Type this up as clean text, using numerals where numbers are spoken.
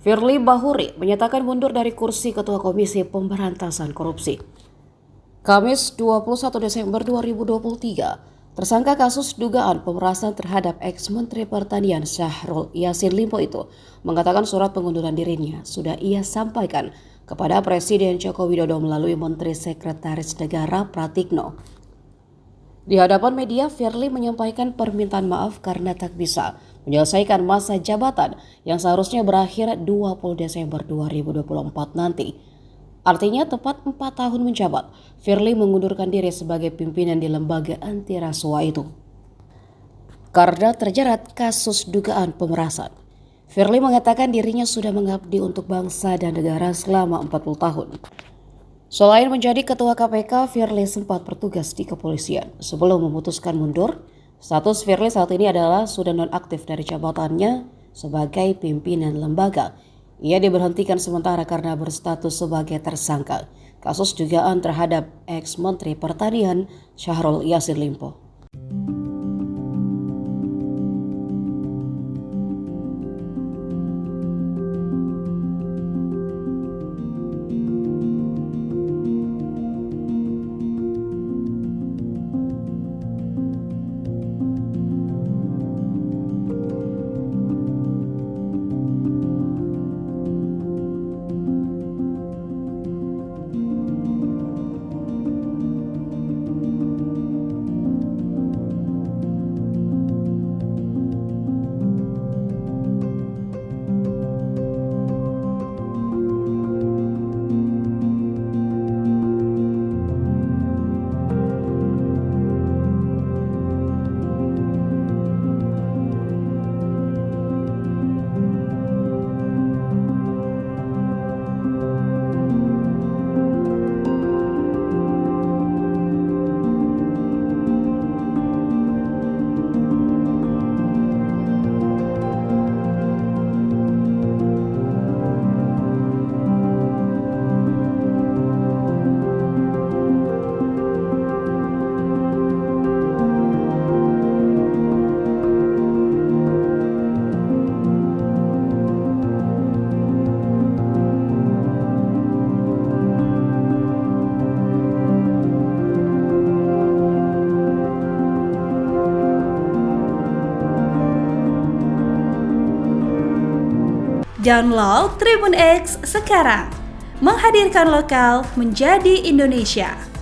Firly Bahuri menyatakan mundur dari kursi Ketua Komisi Pemberantasan Korupsi. Kamis 21 Desember 2023, tersangka kasus dugaan pemerasan terhadap ex-Menteri Pertanian Syahrul Yassin Limpo itu mengatakan surat pengunduran dirinya sudah ia sampaikan kepada Presiden Joko Widodo melalui Menteri Sekretaris Negara Pratikno. Di hadapan media, Firly menyampaikan permintaan maaf karena tak bisa menyelesaikan masa jabatan yang seharusnya berakhir 20 Desember 2024 nanti. Artinya tepat 4 tahun menjabat, Firly mengundurkan diri sebagai pimpinan di lembaga anti rasuah itu karena terjerat kasus dugaan pemerasan. Firly mengatakan dirinya sudah mengabdi untuk bangsa dan negara selama 40 tahun. Selain menjadi ketua KPK, Firly sempat bertugas di kepolisian. Sebelum memutuskan mundur, status Firly saat ini adalah sudah nonaktif dari jabatannya sebagai pimpinan lembaga. Ia diberhentikan sementara karena berstatus sebagai tersangka kasus dugaan terhadap ex-Menteri Pertanian Syahrul Yassin Limpo. Download Tribun X sekarang, menghadirkan lokal menjadi Indonesia.